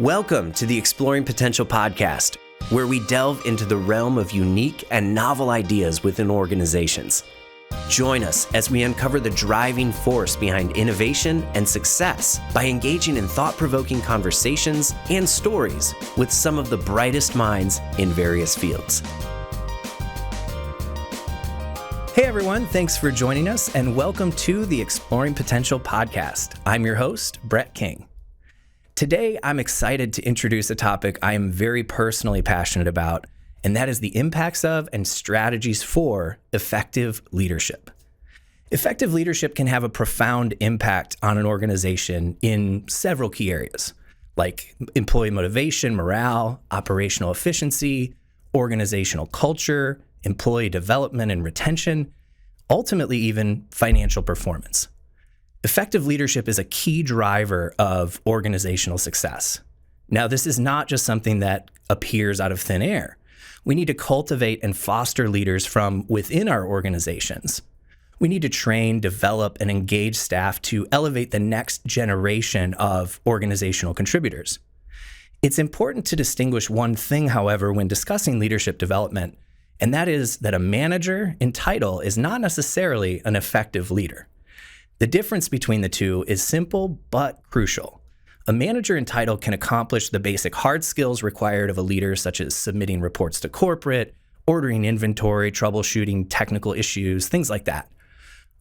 Welcome to the Exploring Potential podcast, where we delve into the realm of unique and novel ideas within organizations. Join us as we uncover the driving force behind innovation and success by engaging in thought-provoking conversations and stories with some of the brightest minds in various fields. Hey everyone, thanks for joining us and welcome to the Exploring Potential podcast. I'm your host, Brett King. Today, I'm excited to introduce a topic I am very personally passionate about, and that is the impacts of and strategies for effective leadership. Effective leadership can have a profound impact on an organization in several key areas, like employee motivation, morale, operational efficiency, organizational culture, employee development and retention, ultimately even financial performance. Effective leadership is a key driver of organizational success. Now, this is not just something that appears out of thin air. We need to cultivate and foster leaders from within our organizations. We need to train, develop, and engage staff to elevate the next generation of organizational contributors. It's important to distinguish one thing, however, when discussing leadership development, and that is that a manager in title is not necessarily an effective leader. The difference between the two is simple but crucial. A manager in title can accomplish the basic hard skills required of a leader, such as submitting reports to corporate, ordering inventory, troubleshooting technical issues, things like that.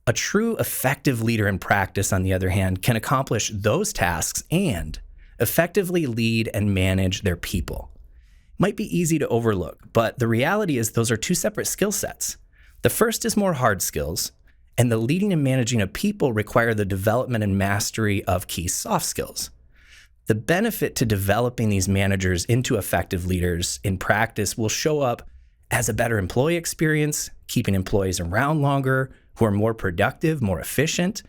A true effective leader in practice, on the other hand, can accomplish those tasks and effectively lead and manage their people. It might be easy to overlook, but the reality is those are two separate skill sets. The first is more hard skills, and the leading and managing of people require the development and mastery of key soft skills. The benefit to developing these managers into effective leaders in practice will show up as a better employee experience, keeping employees around longer, who are more productive, more efficient.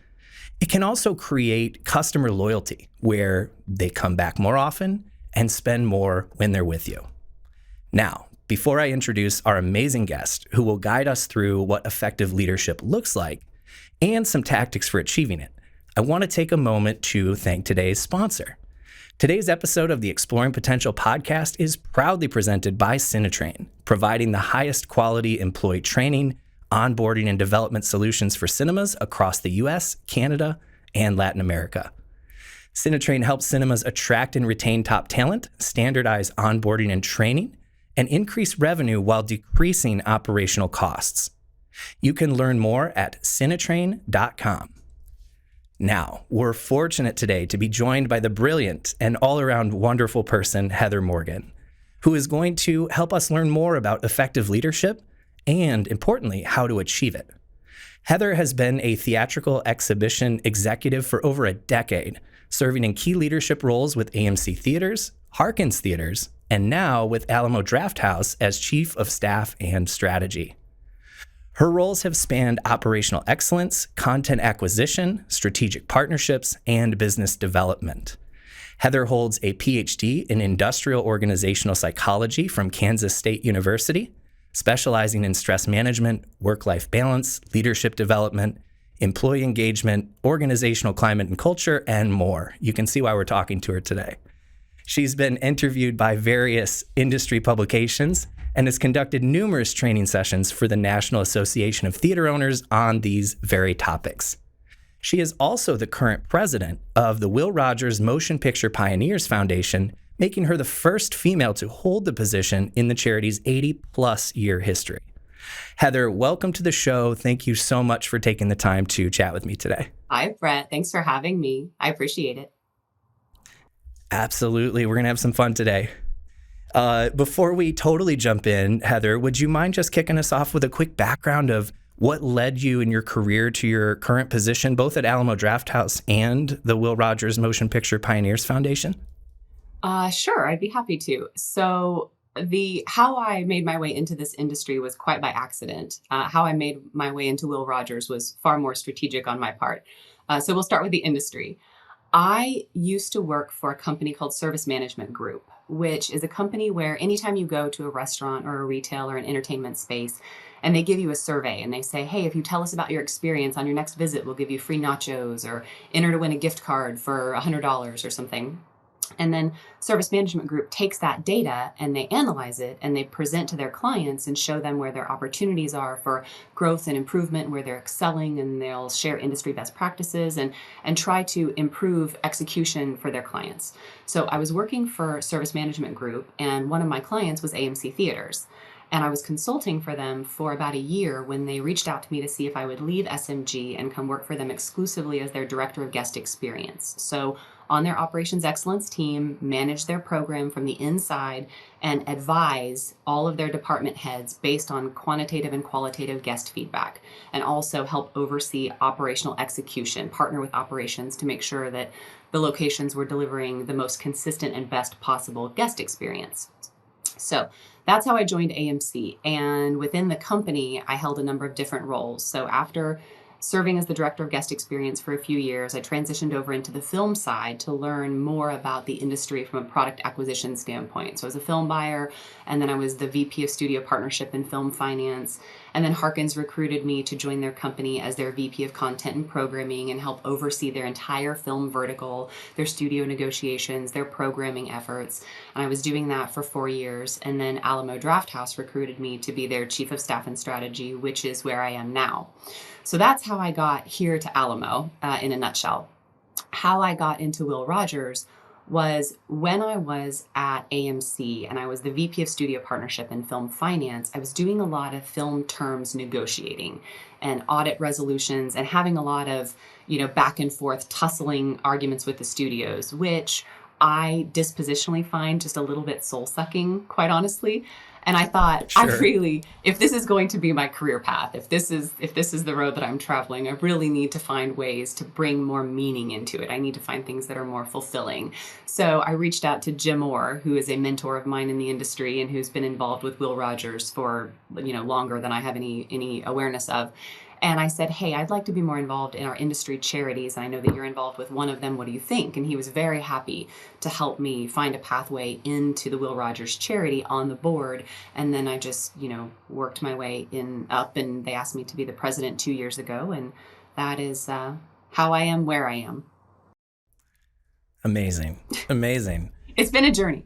It can also create customer loyalty, where they come back more often and spend more when they're with you. Now, before I introduce our amazing guest who will guide us through what effective leadership looks like and some tactics for achieving it, I want to take a moment to thank today's sponsor. Today's episode of the Exploring Potential podcast is proudly presented by Cinetrain, providing the highest quality employee training, onboarding, and development solutions for cinemas across the US, Canada, and Latin America. Cinetrain helps cinemas attract and retain top talent, standardize onboarding and training, and increase revenue while decreasing operational costs. You can learn more at cinetrain.com. Now, we're fortunate today to be joined by the brilliant and all-around wonderful person, Heather Morgan, who is going to help us learn more about effective leadership and, importantly, how to achieve it. Heather has been a theatrical exhibition executive for over a decade, serving in key leadership roles with AMC Theaters, Harkins Theaters, and now with Alamo Drafthouse as Chief of Staff and Strategy. Her roles have spanned operational excellence, content acquisition, strategic partnerships, and business development. Heather holds a PhD in industrial organizational psychology from Kansas State University, specializing in stress management, work-life balance, leadership development, employee engagement, organizational climate and culture, and more. You can see why we're talking to her today. She's been interviewed by various industry publications and has conducted numerous training sessions for the National Association of Theater Owners on these very topics. She is also the current president of the Will Rogers Motion Picture Pioneers Foundation, making her the first female to hold the position in the charity's 80-plus year history. Heather, welcome to the show. Thank you so much for taking the time to chat with me today. Hi, Brett. Thanks for having me. I appreciate it. Absolutely. We're going to have some fun today. Before we totally jump in, Heather, would you mind just kicking us off with a quick background of what led you in your career to your current position, both at Alamo Drafthouse and the Will Rogers Motion Picture Pioneers Foundation? Sure, I'd be happy to. So how I made my way into this industry was quite by accident. How I made my way into Will Rogers was far more strategic on my part. So we'll start with the industry. I used to work for a company called Service Management Group, which is a company where anytime you go to a restaurant or a retail or an entertainment space and they give you a survey and they say, hey, if you tell us about your experience on your next visit, we'll give you free nachos or enter to win a gift card for $100 or something. And then service management group takes that data and they analyze it and they present to their clients and show them where their opportunities are for growth and improvement, where they're excelling, and they'll share industry best practices and try to improve execution for their clients. So I was working for service management group, and one of my clients was AMC Theaters. And I was consulting for them for about a year when they reached out to me to see if I would leave SMG and come work for them exclusively as their director of guest experience. So on their operations excellence team, manage their program from the inside and advise all of their department heads based on quantitative and qualitative guest feedback, and also help oversee operational execution, partner with operations to make sure that the locations were delivering the most consistent and best possible guest experience. So that's how I joined AMC. And within the company, I held a number of different roles. So after serving as the director of guest experience for a few years, I transitioned over into the film side to learn more about the industry from a product acquisition standpoint. So I was a film buyer, and then I was the VP of studio partnership and film finance. And then Harkins recruited me to join their company as their VP of content and programming and help oversee their entire film vertical, their studio negotiations, their programming efforts. And I was doing that for 4 years. And then Alamo Drafthouse recruited me to be their chief of staff and strategy, which is where I am now. So that's how I got here to Alamo in a nutshell. How I got into Will Rogers was when I was at AMC and I was the VP of studio partnership and film finance. I was doing a lot of film terms negotiating and audit resolutions and having a lot of, back and forth tussling arguments with the studios, which I dispositionally find just a little bit soul sucking, quite honestly. And I thought, Sure. if this is going to be my career path, if this is the road that I'm traveling, I really need to find ways to bring more meaning into it. I need to find things that are more fulfilling. So I reached out to Jim Orr, who is a mentor of mine in the industry and who's been involved with Will Rogers for, longer than I have any awareness of. And I said, hey, I'd like to be more involved in our industry charities. I know that you're involved with one of them. What do you think? And he was very happy to help me find a pathway into the Will Rogers charity on the board. And then I just, worked my way up, and they asked me to be the president 2 years ago. And that is how I am where I am. Amazing. It's been a journey.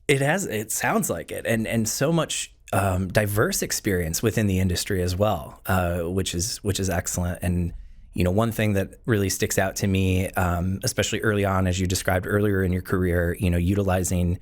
It sounds like it. And so much diverse experience within the industry as well, which is excellent. And one thing that really sticks out to me, especially early on, as you described earlier in your career, utilizing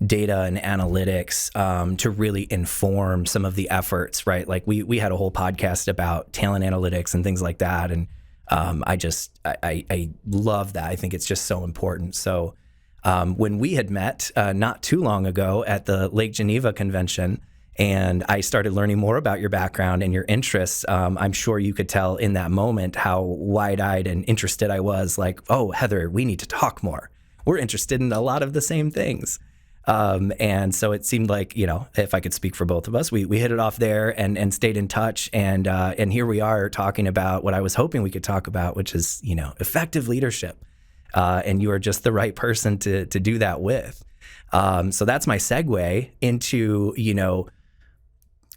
data and analytics to really inform some of the efforts, right? Like we had a whole podcast about talent analytics and things like that, and I love that. I think it's just so important. So when we had met not too long ago at the Lake Geneva convention, and I started learning more about your background and your interests, I'm sure you could tell in that moment how wide-eyed and interested I was. Like, oh, Heather, we need to talk more. We're interested in a lot of the same things. And so it seemed like, if I could speak for both of us, we hit it off there and stayed in touch. And here we are talking about what I was hoping we could talk about, which is, effective leadership. And you are just the right person to do that with. So that's my segue into,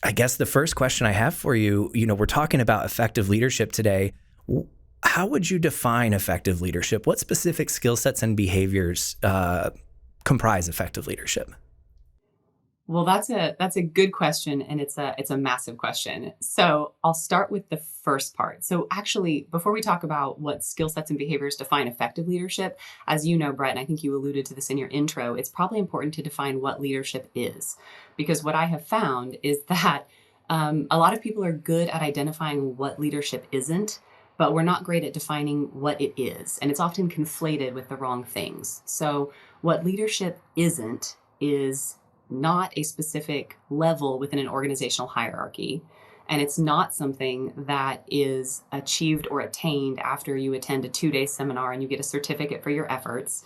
I guess the first question I have for you, we're talking about effective leadership today. How would you define effective leadership? What specific skill sets and behaviors comprise effective leadership? Well, that's a good question, and it's a massive question. So I'll start with the first part. So actually, before we talk about what skill sets and behaviors define effective leadership, as you know, Brett, and I think you alluded to this in your intro, it's probably important to define what leadership is, because what I have found is that a lot of people are good at identifying what leadership isn't, but we're not great at defining what it is, and it's often conflated with the wrong things. So what leadership isn't is not a specific level within an organizational hierarchy. And it's not something that is achieved or attained after you attend a 2-day seminar and you get a certificate for your efforts.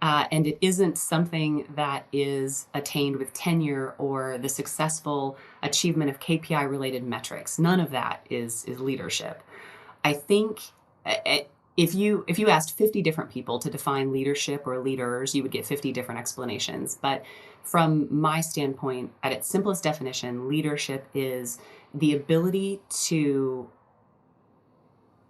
And it isn't something that is attained with tenure or the successful achievement of KPI related metrics. None of that is leadership. I think if you asked 50 different people to define leadership or leaders, you would get 50 different explanations. But from my standpoint, at its simplest definition, leadership is the ability to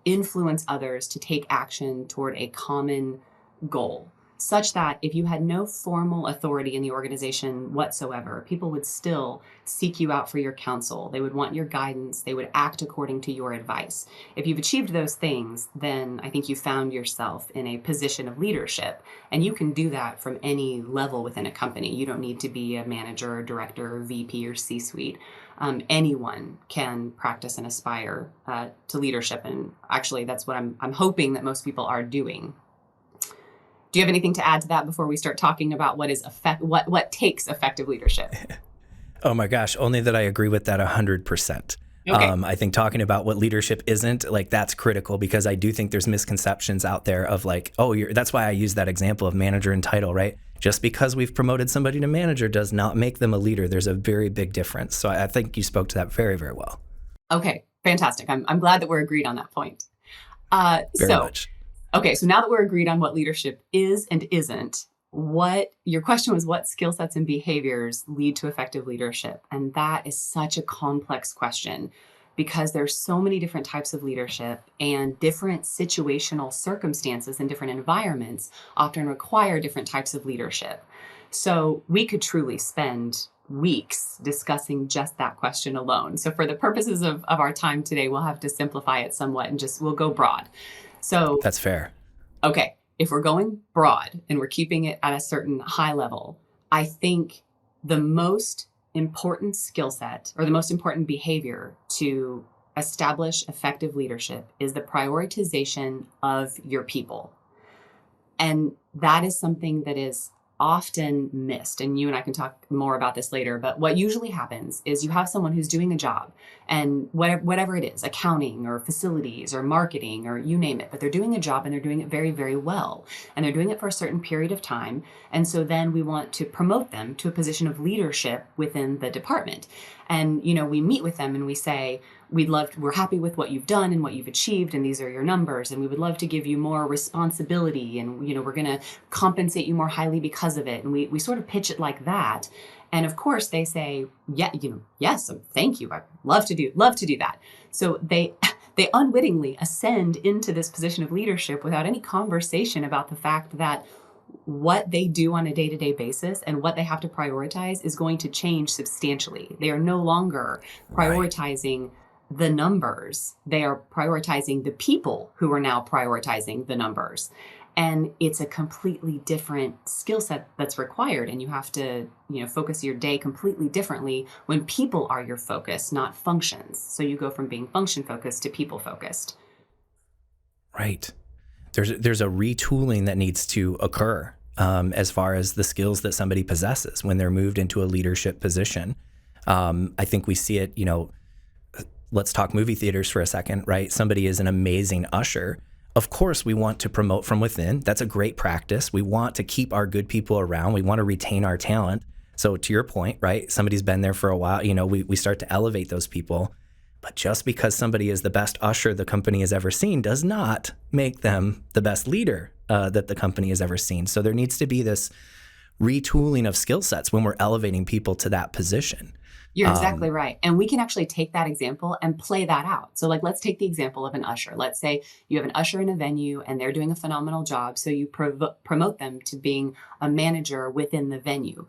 influence others to take action toward a common goal. such that if you had no formal authority in the organization whatsoever, people would still seek you out for your counsel. They would want your guidance. They would act according to your advice. If you've achieved those things, then I think you found yourself in a position of leadership. And you can do that from any level within a company. You don't need to be a manager, or director, or VP, or C-suite. Anyone can practice and aspire to leadership. And actually, that's what I'm hoping that most people are doing. Do you have anything to add to that before we start talking about what takes effective leadership? Oh my gosh, only that I agree with that 100%. Okay. I think talking about what leadership isn't, like, that's critical, because I do think there's misconceptions out there of like, oh, that's why I use that example of manager and title, right? Just because we've promoted somebody to manager does not make them a leader. There's a very big difference. So I think you spoke to that very, very well. Okay, fantastic. I'm glad that we're agreed on that point. Very much. Okay, so now that we're agreed on what leadership is and isn't, your question was, what skill sets and behaviors lead to effective leadership? And that is such a complex question, because there's so many different types of leadership, and different situational circumstances and different environments often require different types of leadership. So we could truly spend weeks discussing just that question alone. So for the purposes of our time today, we'll have to simplify it somewhat and we'll go broad. So that's fair. Okay, if we're going broad and we're keeping it at a certain high level, I think the most important skill set or the most important behavior to establish effective leadership is the prioritization of your people. And that is something that is often missed. And you and I can talk more about this later, but what usually happens is you have someone who's doing a job, and whatever it is, accounting or facilities or marketing or you name it, but they're doing a job and they're doing it very, very well. And they're doing it for a certain period of time. And so then we want to promote them to a position of leadership within the department. And, we meet with them and we say, we're happy with what you've done and what you've achieved, and these are your numbers, and we would love to give you more responsibility, and, we're going to compensate you more highly because of it. And we sort of pitch it like that. And of course they say, yeah, yes, thank you. I'd love to do that. So they unwittingly ascend into this position of leadership without any conversation about the fact that what they do on a day-to-day basis and what they have to prioritize is going to change substantially. They are no longer prioritizing the numbers. They are prioritizing the people who are now prioritizing the numbers. And it's a completely different skill set that's required. And you have to, focus your day completely differently when people are your focus, not functions. So you go from being function focused to people focused. Right. There's a retooling that needs to occur as far as the skills that somebody possesses when they're moved into a leadership position. I think we see it, let's talk movie theaters for a second, right? Somebody is an amazing usher. Of course, we want to promote from within. That's a great practice. We want to keep our good people around. We want to retain our talent. So to your point, right? Somebody's been there for a while. We start to elevate those people. But just because somebody is the best usher the company has ever seen does not make them the best leader that the company has ever seen. So there needs to be this retooling of skill sets when we're elevating people to that position. You're exactly right. And we can actually take that example and play that out. So let's take the example of an usher. Let's say you have an usher in a venue and they're doing a phenomenal job. So you promote them to being a manager within the venue.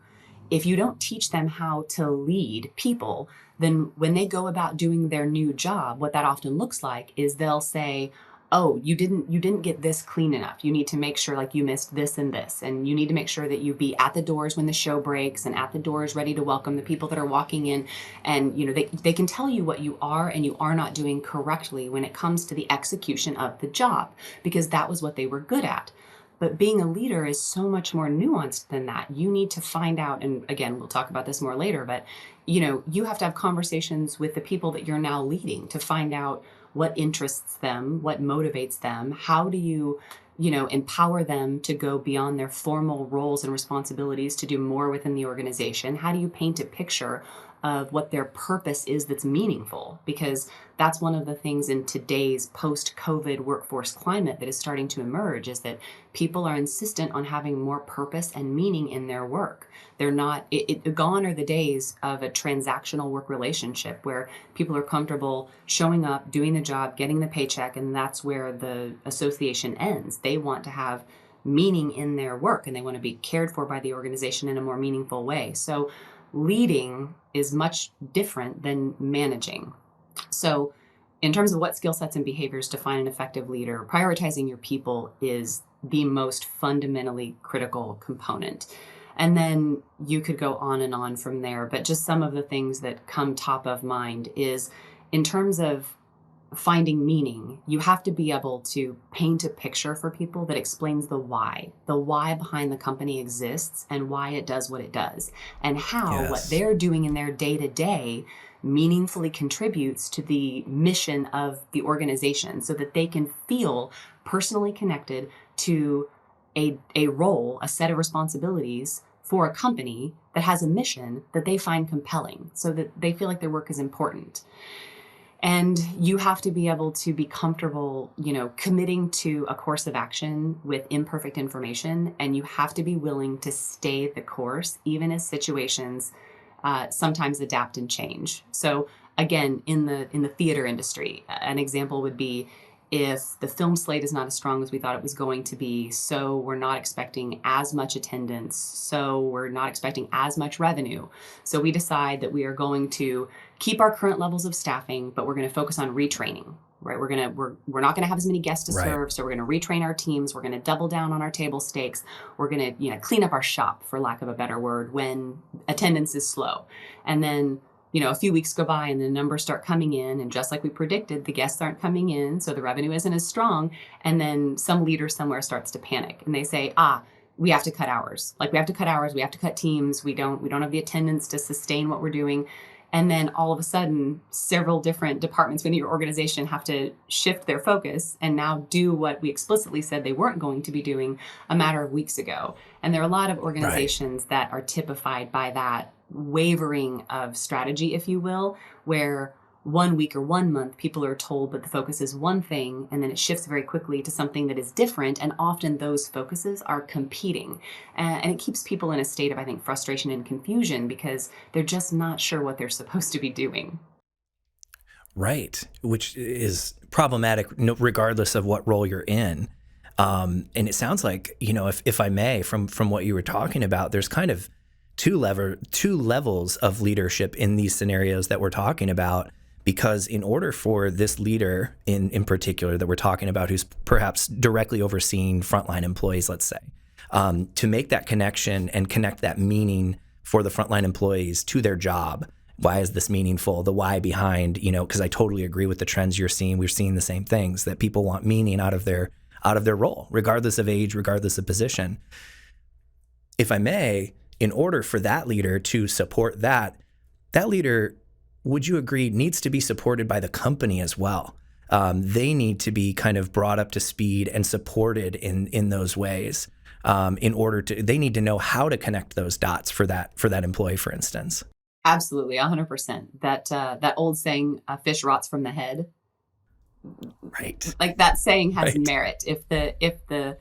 If you don't teach them how to lead people, then when they go about doing their new job, what that often looks like is they'll say, oh, you didn't get this clean enough. You need to make sure, like, you missed this and this, and you need to make sure that you be at the doors when the show breaks and at the doors ready to welcome the people that are walking in. And, they can tell you what you are and you are not doing correctly when it comes to the execution of the job, because that was what they were good at. But being a leader is so much more nuanced than that. You need to find out, and again, we'll talk about this more later, but you have to have conversations with the people that you're now leading to find out what interests them, what motivates them. How do you, empower them to go beyond their formal roles and responsibilities to do more within the organization? How do you paint a picture of what their purpose is that's meaningful? Because that's one of the things in today's post-COVID workforce climate that is starting to emerge, is that people are insistent on having more purpose and meaning in their work. They're not, gone are the days of a transactional work relationship where people are comfortable showing up, doing the job, getting the paycheck, and that's where the association ends. They want to have meaning in their work and they want to be cared for by the organization in a more meaningful way. So leading is much different than managing. So in terms of what skill sets and behaviors define an effective leader, prioritizing your people is the most fundamentally critical component. And then you could go on and on from there, but just some of the things that come top of mind is in terms of finding meaning, you have to be able to paint a picture for people that explains the why behind the company exists and why it does what it does, and how what they're doing in their day to day meaningfully contributes to the mission of the organization so that they can feel personally connected to a role, a set of responsibilities for a company that has a mission that they find compelling so that they feel like their work is important. And you have to be able to be comfortable, committing to a course of action with imperfect information. And you have to be willing to stay the course, even as situations sometimes adapt and change. So again, in the theater industry, an example would be if the film slate is not as strong as we thought it was going to be, so we're not expecting as much attendance, so we're not expecting as much revenue. So we decide that we are going to keep our current levels of staffing, but we're going to focus on retraining, right? We're not going to have as many guests to serve, so we're going to retrain our teams. We're going to double down on our table stakes. We're going to, clean up our shop, for lack of a better word, when attendance is slow. And then a few weeks go by and the numbers start coming in, and just like we predicted, the guests aren't coming in, so the revenue isn't as strong. And then some leader somewhere starts to panic and they say, we have to cut hours. We have to cut hours. We have to cut teams. We don't have the attendance to sustain what we're doing. And then all of a sudden, several different departments within your organization have to shift their focus and now do what we explicitly said they weren't going to be doing a matter of weeks ago. And there are a lot of organizations that are typified by that wavering of strategy, if you will, where 1 week or 1 month, people are told that the focus is one thing, and then it shifts very quickly to something that is different. And often those focuses are competing. And it keeps people in a state of, I think, frustration and confusion because they're just not sure what they're supposed to be doing. Right, which is problematic regardless of what role you're in. And it sounds like, if I may, from what you were talking about, there's kind of two levels of leadership in these scenarios that we're talking about, because in order for this leader in particular that we're talking about, who's perhaps directly overseeing frontline employees, let's say, to make that connection and connect that meaning for the frontline employees to their job. Why is this meaningful? The why behind, because I totally agree with the trends you're seeing. We're seeing the same things, that people want meaning out of their role, regardless of age, regardless of position. If I may, in order for that leader to support that leader, would you agree, needs to be supported by the company as well? They need to be kind of brought up to speed and supported in those ways. They need to know how to connect those dots for that employee, for instance. Absolutely, 100%. That old saying, "Fish rots from the head." Right. That saying has merit. If the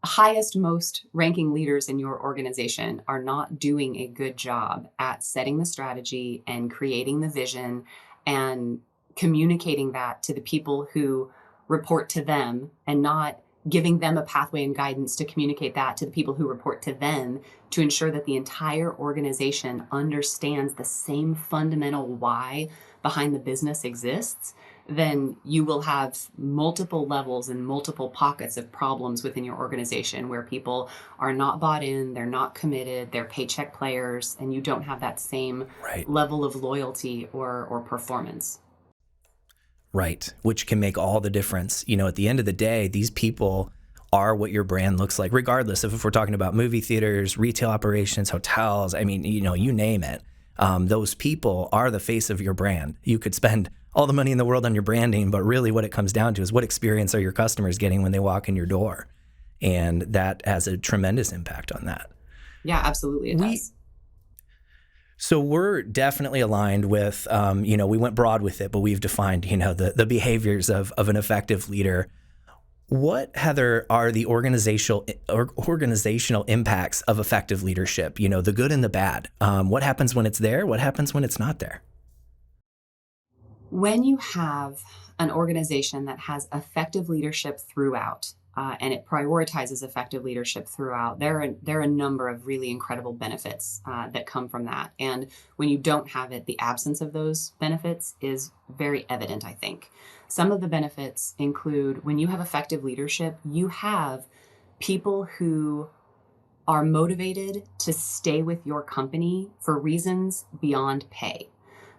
highest, most ranking leaders in your organization are not doing a good job at setting the strategy and creating the vision and communicating that to the people who report to them, and not giving them a pathway and guidance to communicate that to the people who report to them, to ensure that the entire organization understands the same fundamental why behind the business exists, then you will have multiple levels and multiple pockets of problems within your organization where people are not bought in, they're not committed, they're paycheck players, and you don't have that same level of loyalty or performance. Right, which can make all the difference. At the end of the day, these people are what your brand looks like, regardless of if we're talking about movie theaters, retail operations, hotels. I mean, you name it. Those people are the face of your brand. You could spend all the money in the world on your branding, but really what it comes down to is what experience are your customers getting when they walk in your door? And that has a tremendous impact on that. Yeah, absolutely it does. So we're definitely aligned with, we went broad with it, but we've defined, the behaviors of an effective leader. What, Heather, are the organizational impacts of effective leadership? The good and the bad. What happens when it's there? What happens when it's not there? When you have an organization that has effective leadership throughout, and it prioritizes effective leadership throughout, there are a number of really incredible benefits that come from that. And when you don't have it, the absence of those benefits is very evident, I think. Some of the benefits include when you have effective leadership, you have people who are motivated to stay with your company for reasons beyond pay.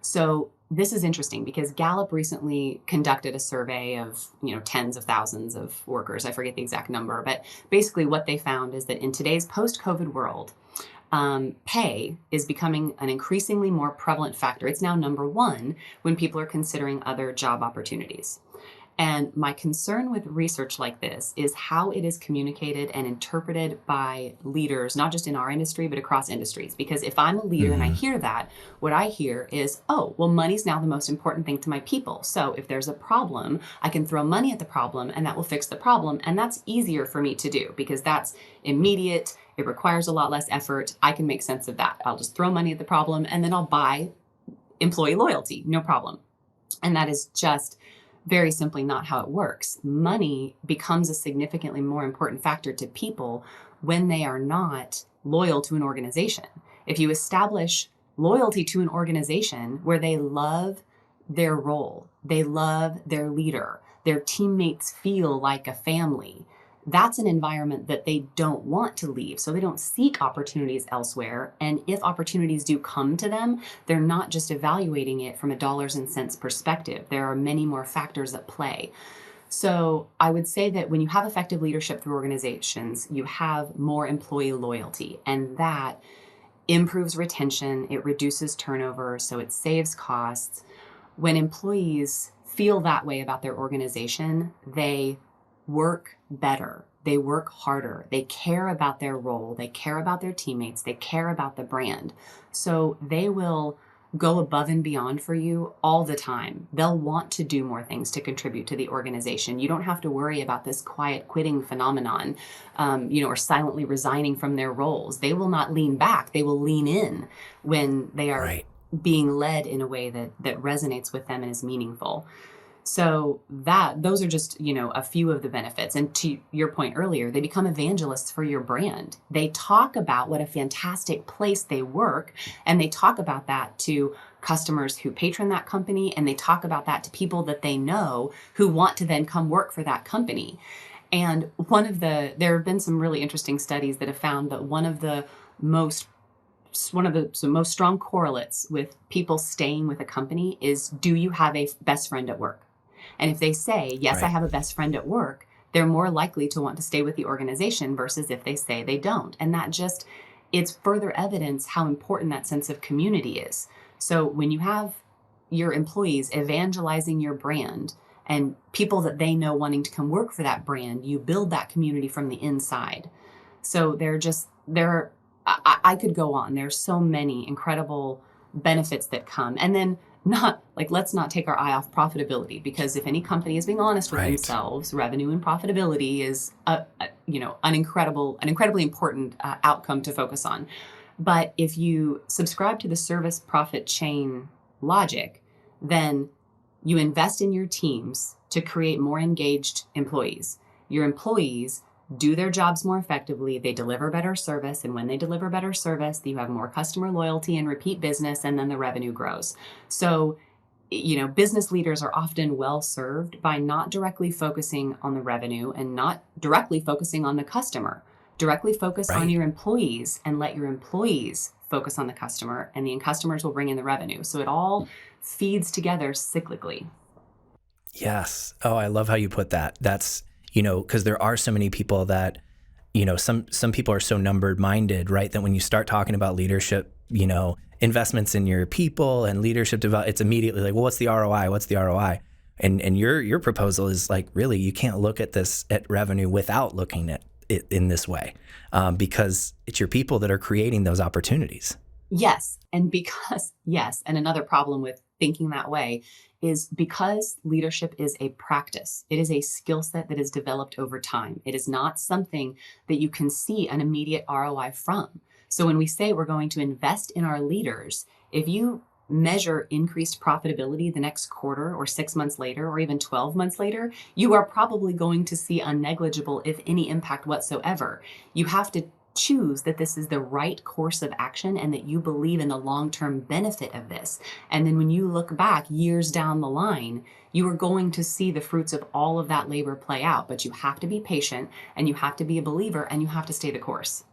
So this is interesting because Gallup recently conducted a survey of, tens of thousands of workers. I forget the exact number, but basically what they found is that in today's post-COVID world, pay is becoming an increasingly more prevalent factor. It's now number one when people are considering other job opportunities. And my concern with research like this is how it is communicated and interpreted by leaders, not just in our industry, but across industries. Because if I'm a leader and I hear that, what I hear is, oh, well, money's now the most important thing to my people. So if there's a problem, I can throw money at the problem and that will fix the problem. And that's easier for me to do because that's immediate. It requires a lot less effort. I can make sense of that. I'll just throw money at the problem and then I'll buy employee loyalty, no problem. And that is just very simply not how it works. Money becomes a significantly more important factor to people when they are not loyal to an organization. If you establish loyalty to an organization where they love their role, they love their leader, their teammates feel like a family, that's an environment that they don't want to leave. So they don't seek opportunities elsewhere. And if opportunities do come to them, they're not just evaluating it from a dollars and cents perspective. There are many more factors at play. So I would say that when you have effective leadership through organizations, you have more employee loyalty, and that improves retention. It reduces turnover, so it saves costs. When employees feel that way about their organization, they work better, they work harder, they care about their role, they care about their teammates, they care about the brand. So they will go above and beyond for you all the time. They'll want to do more things to contribute to the organization. You don't have to worry about this quiet quitting phenomenon, or silently resigning from their roles. They will not lean back. They will lean in when they are being led in a way that resonates with them and is meaningful. So those are just, a few of the benefits. And to your point earlier, they become evangelists for your brand. They talk about what a fantastic place they work, and they talk about that to customers who patron that company, and they talk about that to people that they know who want to then come work for that company. And there have been some really interesting studies that have found that one of the most strong correlates with people staying with a company is, do you have a best friend at work? And if they say, yes, I have a best friend at work, they're more likely to want to stay with the organization versus if they say they don't. And it's further evidence how important that sense of community is. So when you have your employees evangelizing your brand and people that they know wanting to come work for that brand, you build that community from the inside. So I could go on. There's so many incredible benefits that come. And then let's not take our eye off profitability, because if any company is being honest with themselves, revenue and profitability is an incredibly important outcome to focus on. But if you subscribe to the service profit chain logic, then you invest in your teams to create more engaged employees. Your employees do their jobs more effectively, they deliver better service, and when they deliver better service, you have more customer loyalty and repeat business, and then the revenue grows. So, business leaders are often well served by not directly focusing on the revenue and not directly focusing on the customer. Directly focus on your employees and let your employees focus on the customer, and the customers will bring in the revenue. So it all feeds together cyclically. Yes. Oh, I love how you put that. That's because there are so many people that, some people are so numbered minded, right? That when you start talking about leadership, investments in your people and leadership development, it's immediately like, well, what's the ROI? What's the ROI? And your proposal is like, really, you can't look at this at revenue without looking at it in this way, because it's your people that are creating those opportunities. Yes. And another problem with thinking that way is because leadership is a practice. It is a skill set that is developed over time. It is not something that you can see an immediate ROI from. So when we say we're going to invest in our leaders, if you measure increased profitability the next quarter or 6 months later, or even 12 months later, you are probably going to see a negligible, if any, impact whatsoever. You have to choose that this is the right course of action and that you believe in the long-term benefit of this. And then when you look back years down the line, you are going to see the fruits of all of that labor play out. But you have to be patient, and you have to be a believer, and you have to stay the course.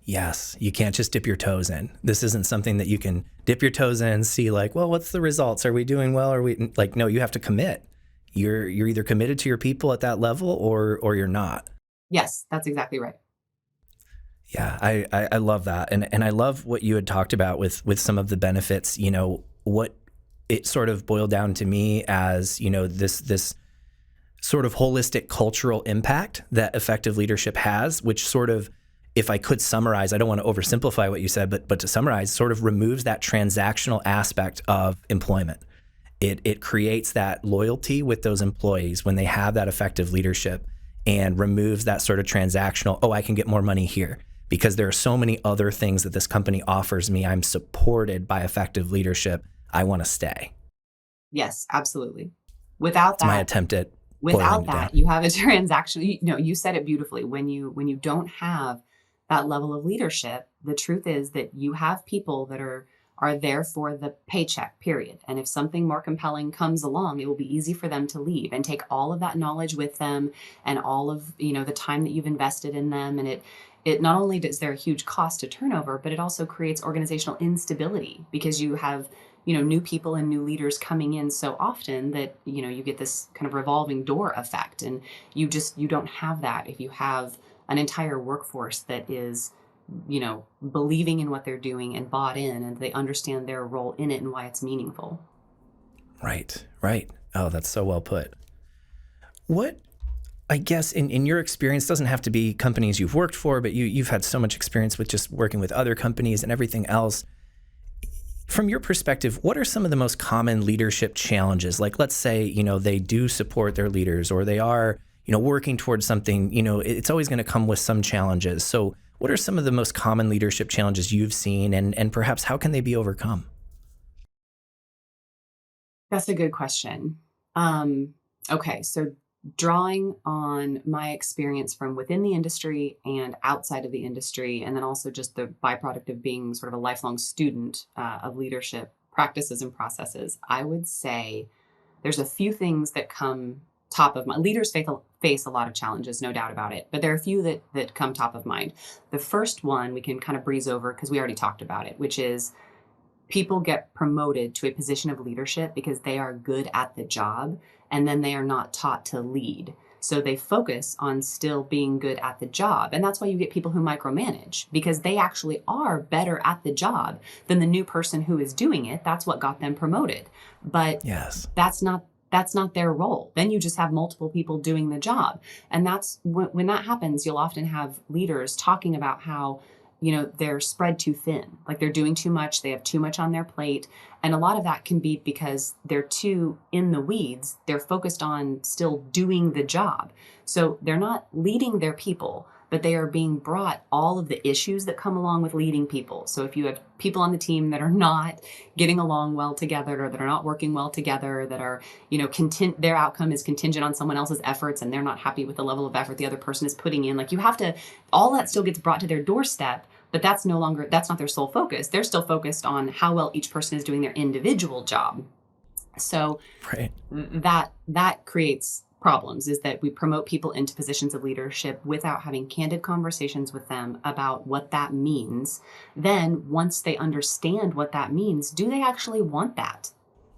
Yes, you can't just dip your toes in. This isn't something that you can dip your toes in and see like, well, what's the results? Are we doing well? Are we like, no, you have to commit. You're either committed to your people at that level or you're not. Yes, that's exactly right. Yeah, I love that. And I love what you had talked about with some of the benefits, what it sort of boiled down to me as, this sort of holistic cultural impact that effective leadership has, which sort of, if I could summarize, I don't want to oversimplify what you said, but to summarize, sort of removes that transactional aspect of employment. It creates that loyalty with those employees when they have that effective leadership, and removes that sort of transactional, oh, I can get more money here because there are so many other things that this company offers me. I'm supported by effective leadership. I want to stay. Yes, absolutely. Without It's my that, attempt at boiling without it that, down. you have a transaction. You said it beautifully. When you don't have that level of leadership, the truth is that you have people that are there for the paycheck, period. And if something more compelling comes along, it will be easy for them to leave and take all of that knowledge with them, and all of, the time that you've invested in them. And it not only does there a huge cost to turnover, but it also creates organizational instability, because you have, new people and new leaders coming in so often that, you get this kind of revolving door effect. And you don't have that if you have an entire workforce that is, believing in what they're doing and bought in, and they understand their role in it and why it's meaningful. Right, right. Oh, that's so well put. What, I guess, in your experience, doesn't have to be companies you've worked for, but you've had so much experience with just working with other companies and everything else. From your perspective, what are some of the most common leadership challenges? Like, let's say, they do support their leaders, or they are, working towards something, it's always going to come with some challenges. So what are some of the most common leadership challenges you've seen, and perhaps how can they be overcome? That's a good question. Okay, so drawing on my experience from within the industry and outside of the industry, and then also just the byproduct of being sort of a lifelong student of leadership practices and processes, I would say there's a few things that come top of mind. Leaders face a lot of challenges, no doubt about it, but there are a few that come top of mind. The first one we can kind of breeze over because we already talked about it, which is people get promoted to a position of leadership because they are good at the job, and then they are not taught to lead. So they focus on still being good at the job. And that's why you get people who micromanage, because they actually are better at the job than the new person who is doing it. That's what got them promoted. But Yes. that's not their role. Then you just have multiple people doing the job. And that's when that happens, you'll often have leaders talking about how they're spread too thin, like they're doing too much, they have too much on their plate. And a lot of that can be because they're too in the weeds. They're focused on still doing the job. So they're not leading their people, but they are being brought all of the issues that come along with leading people. So if you have people on the team that are not getting along well together, or that are not working well together, that are, their outcome is contingent on someone else's efforts, and they're not happy with the level of effort the other person is putting in, like, you have to, all that still gets brought to their doorstep, but that's not their sole focus. They're still focused on how well each person is doing their individual job. So Right. that creates problems, is that we promote people into positions of leadership without having candid conversations with them about what that means. Then once they understand what that means, do they actually want that?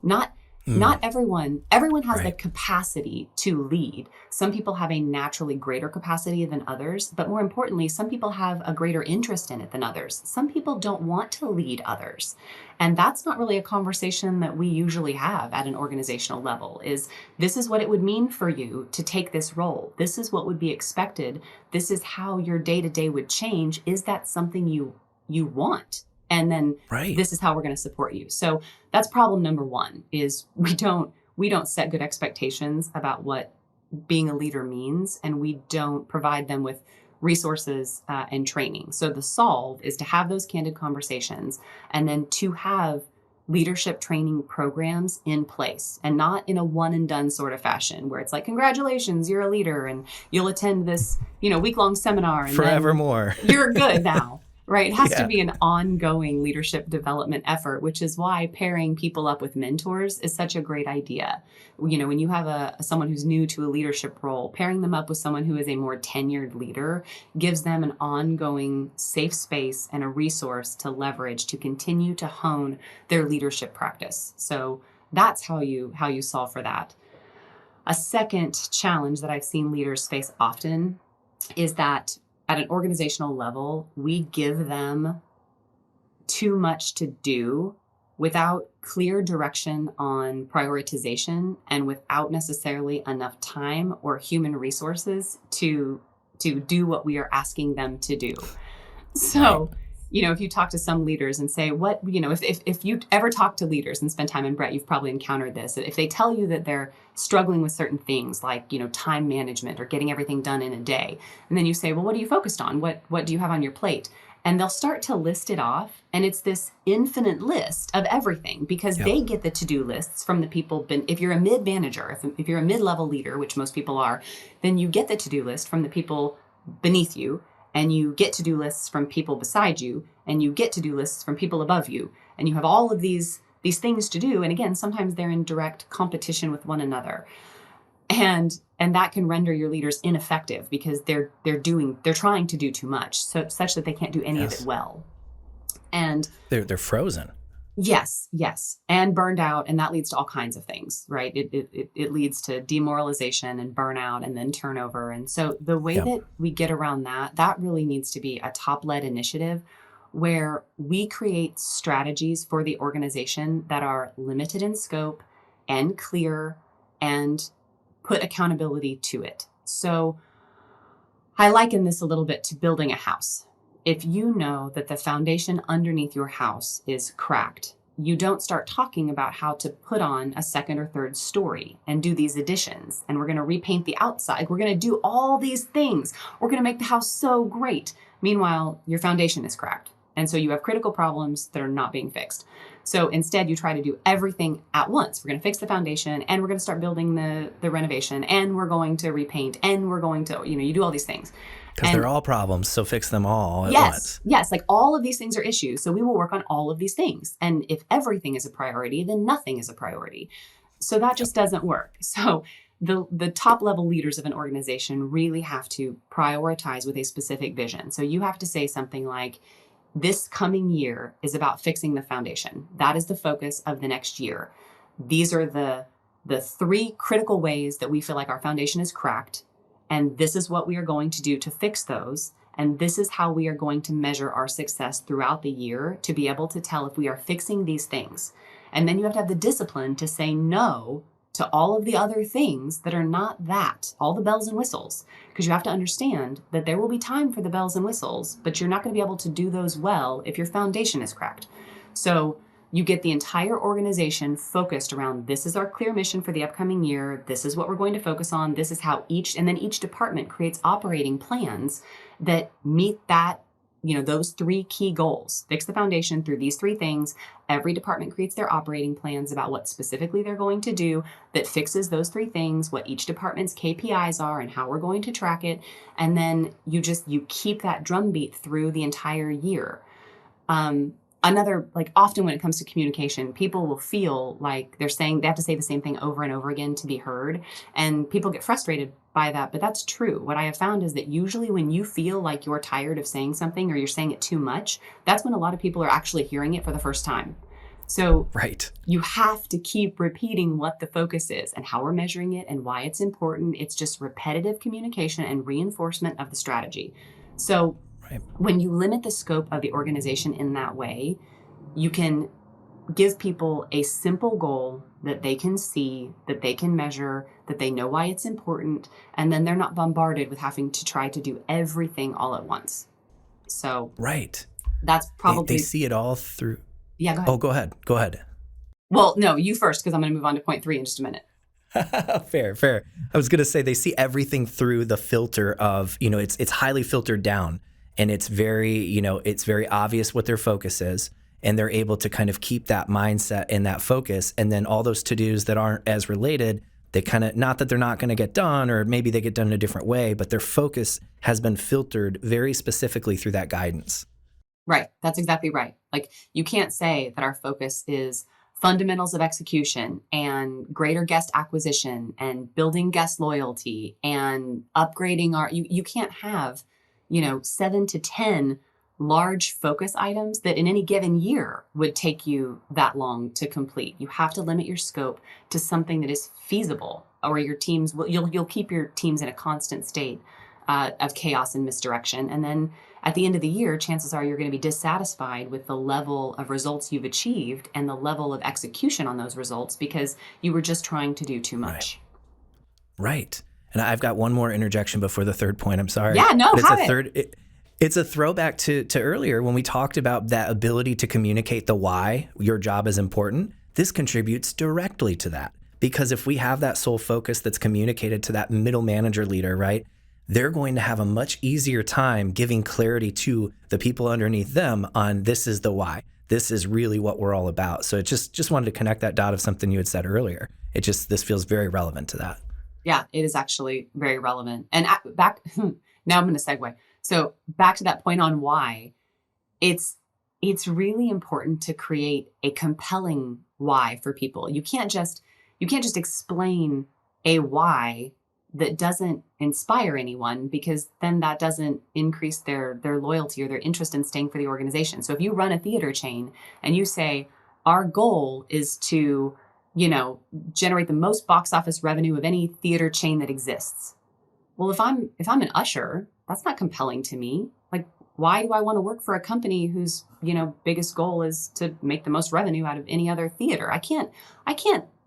Not Mm, not everyone has the right. capacity to lead. Some people have a naturally greater capacity than others, but more importantly, some people have a greater interest in it than others. Some people don't want to lead others. And that's not really a conversation that we usually have at an organizational level. Is this is what it would mean for you to take this role. This is what would be expected. This is how your day-to-day would change. Is that something you want? And then Right. this is how we're going to support you. So that's problem number one, is we don't set good expectations about what being a leader means, and we don't provide them with resources and training. So the solve is to have those candid conversations, and then to have leadership training programs in place, and not in a one and done sort of fashion where it's like, congratulations, you're a leader and you'll attend this, week-long seminar and forevermore. then you're good now. Right. It has to Yeah. be an ongoing leadership development effort, which is why pairing people up with mentors is such a great idea. When you have someone who's new to a leadership role, pairing them up with someone who is a more tenured leader gives them an ongoing safe space and a resource to leverage to continue to hone their leadership practice. So that's how you solve for that. A second challenge that I've seen leaders face often is that at an organizational level, we give them too much to do without clear direction on prioritization and without necessarily enough time or human resources to do what we are asking them to do. So, if you talk to some leaders and say, if you ever talk to leaders and spend time, and Brett, you've probably encountered this, if they tell you that they're struggling with certain things like, time management or getting everything done in a day, and then you say, well, what are you focused on? What do you have on your plate? And they'll start to list it off. And it's this infinite list of everything because they get the to-do lists from the people. If you're a mid-manager, if you're a mid-level leader, which most people are, then you get the to-do list from the people beneath you. And you get to-do lists from people beside you, and you get to-do lists from people above you. And you have all of these things to do. And again, sometimes they're in direct competition with one another. And that can render your leaders ineffective because they're trying to do too much, such that they can't do any of it well. And they're frozen. Yes. And burned out. And that leads to all kinds of things, right? It leads to demoralization and burnout and then turnover. And so the way that we get around that really needs to be a top-led initiative where we create strategies for the organization that are limited in scope and clear and put accountability to it. So I liken this a little bit to building a house. If you know that the foundation underneath your house is cracked, you don't start talking about how to put on a second or third story and do these additions. And we're going to repaint the outside. We're going to do all these things. We're going to make the house so great. Meanwhile, your foundation is cracked. And so you have critical problems that are not being fixed. So instead, you try to do everything at once. We're going to fix the foundation and we're going to start building the renovation and we're going to repaint and we're going to, you do all these things. Because they're all problems, so fix them all at once. Yes, like all of these things are issues. So we will work on all of these things. And if everything is a priority, then nothing is a priority. So that just doesn't work. So the top level leaders of an organization really have to prioritize with a specific vision. So you have to say something like, this coming year is about fixing the foundation. That is the focus of the next year. These are the three critical ways that we feel like our foundation is cracked. And this is what we are going to do to fix those. And this is how we are going to measure our success throughout the year to be able to tell if we are fixing these things. And then you have to have the discipline to say no to all of the other things that are not that, all the bells and whistles, because you have to understand that there will be time for the bells and whistles, but you're not going to be able to do those well if your foundation is cracked. So you get the entire organization focused around, this is our clear mission for the upcoming year. This is what we're going to focus on. This is how each department creates operating plans that meet that, those three key goals. Fix the foundation through these three things. Every department creates their operating plans about what specifically they're going to do that fixes those three things, what each department's KPIs are and how we're going to track it. And then you keep that drumbeat through the entire year. Often when it comes to communication, people will feel like they have to say the same thing over and over again to be heard. And people get frustrated by that, but that's true. What I have found is that usually when you feel like you're tired of saying something or you're saying it too much, that's when a lot of people are actually hearing it for the first time. So you have to keep repeating what the focus is and how we're measuring it and why it's important. It's just repetitive communication and reinforcement of the strategy. So when you limit the scope of the organization in that way, you can give people a simple goal that they can see, that they can measure, that they know why it's important, and then they're not bombarded with having to try to do everything all at once. So that's probably... They see it all through... Yeah, go ahead. Oh, go ahead. Well, no, you first, because I'm going to move on to point 3 in just a minute. Fair. I was going to say they see everything through the filter of, it's highly filtered down. And it's very, it's very obvious what their focus is. and they're able to kind of keep that mindset and that focus. And then all those to-dos that aren't as related, they kind of, not that they're not going to get done, or maybe they get done in a different way, but their focus has been filtered very specifically through that guidance. Right. That's exactly right. Like, you can't say that our focus is fundamentals of execution and greater guest acquisition and building guest loyalty and upgrading you can't have, 7 to 10 large focus items that in any given year would take you that long to complete. You have to limit your scope to something that is feasible, or your teams will, you'll keep your teams in a constant state of chaos and misdirection. And then at the end of the year, chances are you're going to be dissatisfied with the level of results you've achieved and the level of execution on those results because you were just trying to do too much. Right. And I've got one more interjection before the third point. I'm sorry. Yeah, no, it's a throwback to earlier when we talked about that ability to communicate the why your job is important. This contributes directly to that, because if we have that sole focus that's communicated to that middle manager leader, right, they're going to have a much easier time giving clarity to the people underneath them on this is the why. This is really what we're all about. So it just wanted to connect that dot of something you had said earlier. This feels very relevant to that. Yeah, it is actually very relevant. And back now I'm going to segue. So back to that point on why, it's really important to create a compelling why for people. You can't just explain a why that doesn't inspire anyone, because then that doesn't increase their loyalty or their interest in staying for the organization. So if you run a theater chain and you say, our goal is to, generate the most box office revenue of any theater chain that exists. Well, if I'm an usher, that's not compelling to me. Like, why do I want to work for a company whose, biggest goal is to make the most revenue out of any other theater? I can't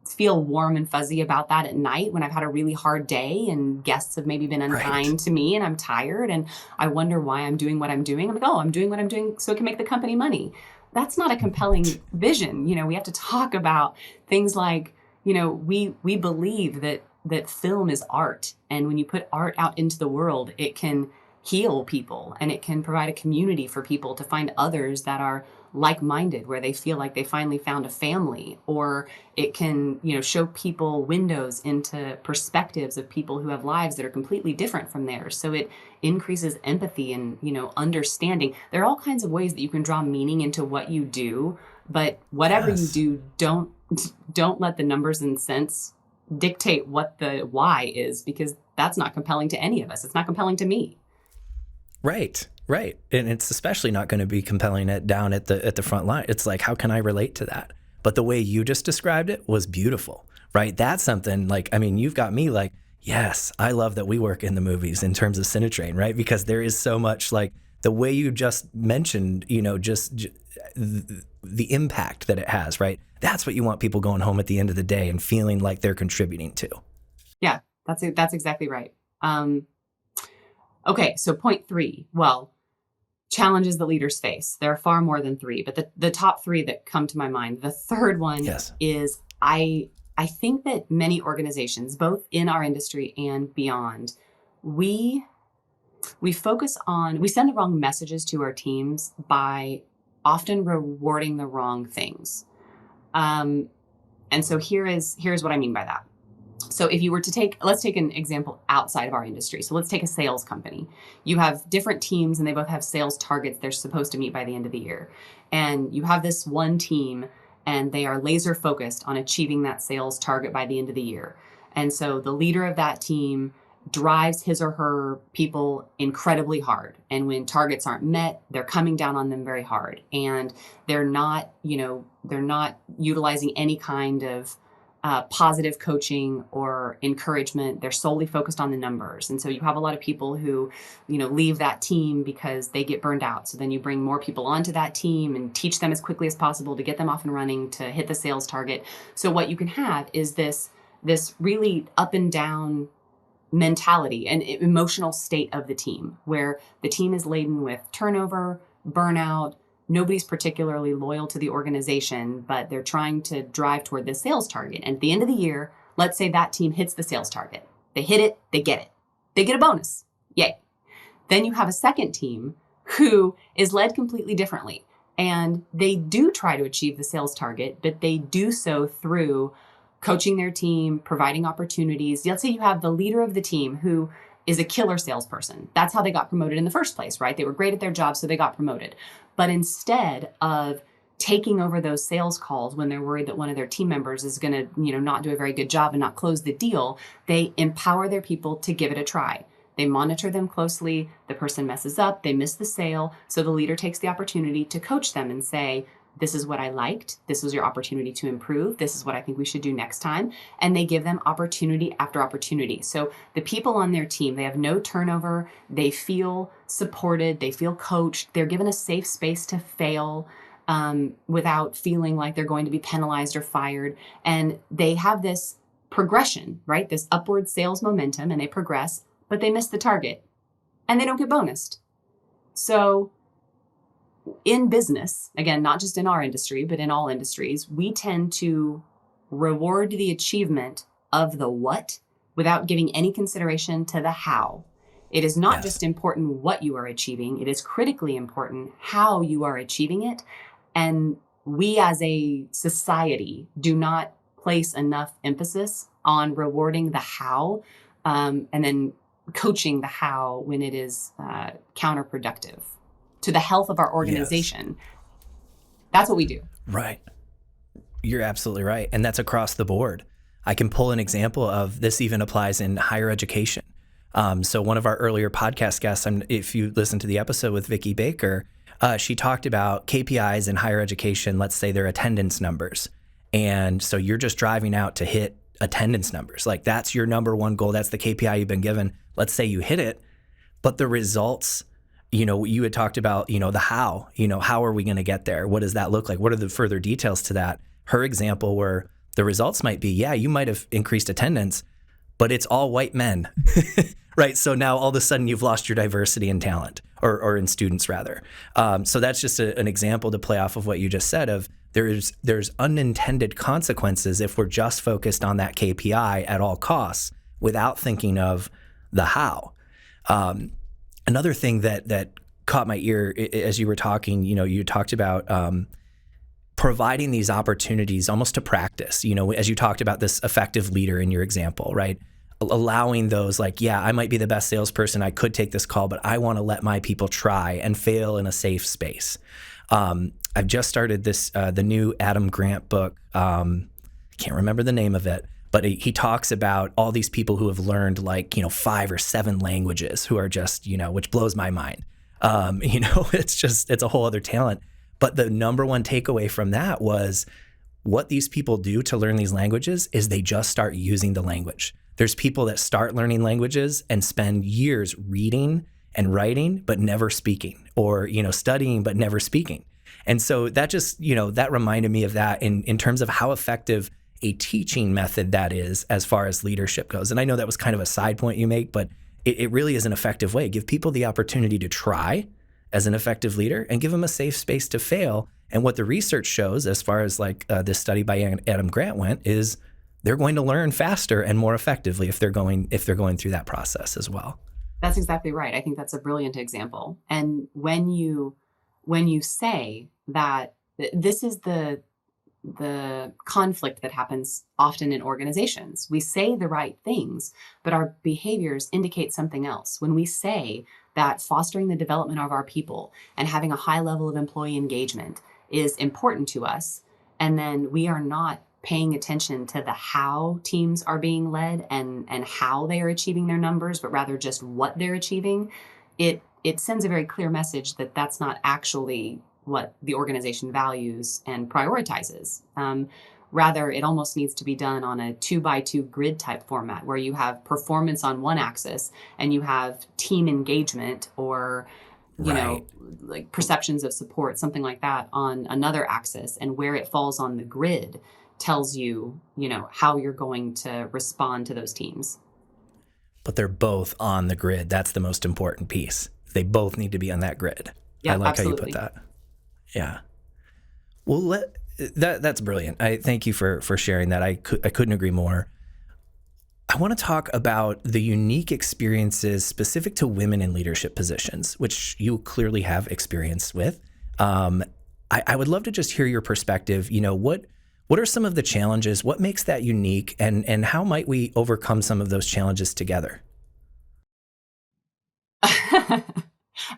feel warm and fuzzy about that at night when I've had a really hard day and guests have maybe been unkind to me and I'm tired and I wonder why I'm doing what I'm doing. I'm like, oh, I'm doing what I'm doing so it can make the company money. That's not a compelling vision. We have to talk about things like, we believe that film is art. And when you put art out into the world, it can heal people and it can provide a community for people to find others that are like-minded, where they feel like they finally found a family, or it can, show people windows into perspectives of people who have lives that are completely different from theirs. So it increases empathy and, understanding. There are all kinds of ways that you can draw meaning into what you do, but whatever you do, don't let the numbers and cents dictate what the why is, because that's not compelling to any of us. It's not compelling to me. Right. And it's especially not going to be compelling down at the front line. It's like, how can I relate to that? But the way you just described it was beautiful, right? That's something like, you've got me like, yes, I love that we work in the movies in terms of Cinetrain, right? Because there is so much, like the way you just mentioned, just the impact that it has, right? That's what you want people going home at the end of the day and feeling like they're contributing to. Yeah, that's exactly right. Okay, so point 3. Well, challenges that leaders face. There are far more than 3, but the top 3 that come to my mind. The third one is I think that many organizations, both in our industry and beyond, we focus on, we send the wrong messages to our teams by often rewarding the wrong things. And so here's what I mean by that. So if you were to let's take an example outside of our industry. So let's take a sales company. You have different teams and they both have sales targets they're supposed to meet by the end of the year. And you have this one team and they are laser focused on achieving that sales target by the end of the year. And so the leader of that team drives his or her people incredibly hard. And when targets aren't met, they're coming down on them very hard. And they're not utilizing any kind of positive coaching or encouragement. They're solely focused on the numbers. And so you have a lot of people who, leave that team because they get burned out. So then you bring more people onto that team and teach them as quickly as possible to get them off and running to hit the sales target. So what you can have is this really up and down mentality and emotional state of the team, where the team is laden with turnover, burnout. Nobody's particularly loyal to the organization, but they're trying to drive toward the sales target. And at the end of the year, let's say that team hits the sales target. They hit it, they get it. They get a bonus. Yay. Then you have a second team who is led completely differently. And they do try to achieve the sales target, but they do so through coaching their team, providing opportunities. Let's say you have the leader of the team who is a killer salesperson. That's how they got promoted in the first place, right? They were great at their job, so they got promoted. But instead of taking over those sales calls when they're worried that one of their team members is going to, not do a very good job and not close the deal, they empower their people to give it a try. They monitor them closely. The person messes up, they miss the sale. So the leader takes the opportunity to coach them and say, this is what I liked. This was your opportunity to improve. This is what I think we should do next time. And they give them opportunity after opportunity. So the people on their team, they have no turnover. They feel supported. They feel coached. They're given a safe space to fail without feeling like they're going to be penalized or fired. And they have this progression, right? This upward sales momentum, and they progress, but they miss the target and they don't get bonused. So in business, again, not just in our industry, but in all industries, we tend to reward the achievement of the what without giving any consideration to the how. It is not just important what you are achieving. It is critically important how you are achieving it. And we as a society do not place enough emphasis on rewarding the how and then coaching the how when it is counterproductive to the health of our organization. Yes. That's what we do. Right. You're absolutely right. And that's across the board. I can pull an example of this even applies in higher education. So one of our earlier podcast guests, if you listen to the episode with Vicki Baker, she talked about KPIs in higher education. Let's say they're attendance numbers. And so you're just driving out to hit attendance numbers. Like that's your number one goal. That's the KPI you've been given. Let's say you hit it, but the results, you had talked about, the how are we going to get there? What does that look like? What are the further details to that? Her example where the results might be, you might have increased attendance, but it's all white men, right? So now all of a sudden you've lost your diversity in talent or in students rather. So that's just an example to play off of what you just said of there's unintended consequences if we're just focused on that KPI at all costs without thinking of the how. Another thing that caught my ear as you were talking, you talked about providing these opportunities almost to practice, as you talked about this effective leader in your example, right? Allowing those I might be the best salesperson. I could take this call, but I want to let my people try and fail in a safe space. I've just started the new Adam Grant book. Can't remember the name of it. But he talks about all these people who have learned 5 or 7 languages who are just, which blows my mind. It's a whole other talent. But the number one takeaway from that was what these people do to learn these languages is they just start using the language. There's people that start learning languages and spend years reading and writing, but never speaking, or, studying, but never speaking. And so that just, that reminded me of that in terms of how effective a teaching method that is as far as leadership goes. And I know that was kind of a side point you make, but it really is an effective way. Give people the opportunity to try as an effective leader and give them a safe space to fail. And what the research shows, as far as this study by Adam Grant went, is they're going to learn faster and more effectively if they're going through that process as well. That's exactly right. I think that's a brilliant example. And when you say that this is the conflict that happens often in organizations. We say the right things, but our behaviors indicate something else. When we say that fostering the development of our people and having a high level of employee engagement is important to us, and then we are not paying attention to the how teams are being led and how they are achieving their numbers, but rather just what they're achieving, it sends a very clear message that that's not actually what the organization values and prioritizes. Rather, it almost needs to be done on a 2x2 grid type format where you have performance on one axis and you have team engagement or, perceptions of support, something like that on another axis, and where it falls on the grid tells you, how you're going to respond to those teams. But they're both on the grid. That's the most important piece. They both need to be on that grid. Yeah, I like absolutely. how you put that. Yeah. Well, that's brilliant. I thank you for sharing that. I couldn't agree more. I want to talk about the unique experiences specific to women in leadership positions, which you clearly have experience with. I would love to just hear your perspective. What are some of the challenges? What makes that unique? And how might we overcome some of those challenges together?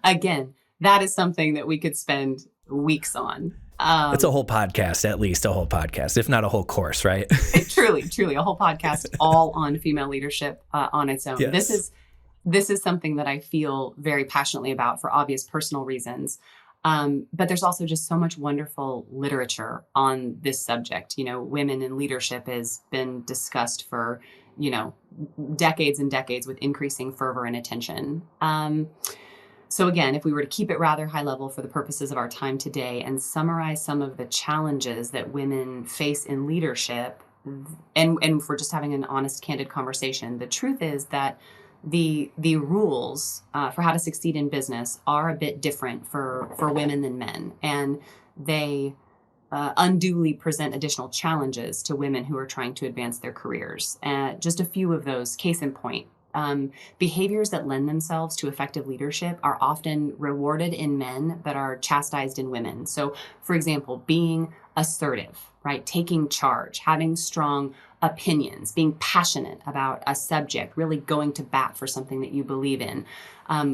Again, that is something that we could spend weeks on. It's a whole podcast, at least a whole podcast, if not a whole course, right? Truly, a whole podcast all on female leadership on its own. Yes. This is something that I feel very passionately about for obvious personal reasons. But there's also just so much wonderful literature on this subject. Women in leadership has been discussed for, decades and decades with increasing fervor and attention. So again, if we were to keep it rather high level for the purposes of our time today and summarize some of the challenges that women face in leadership, and if we're just having an honest, candid conversation, the truth is that the rules for how to succeed in business are a bit different for women than men, and they unduly present additional challenges to women who are trying to advance their careers. Just a few of those, case in point. Behaviors that lend themselves to effective leadership are often rewarded in men but are chastised in women. So, for example, being assertive, right? Taking charge, having strong opinions, being passionate about a subject, really going to bat for something that you believe in.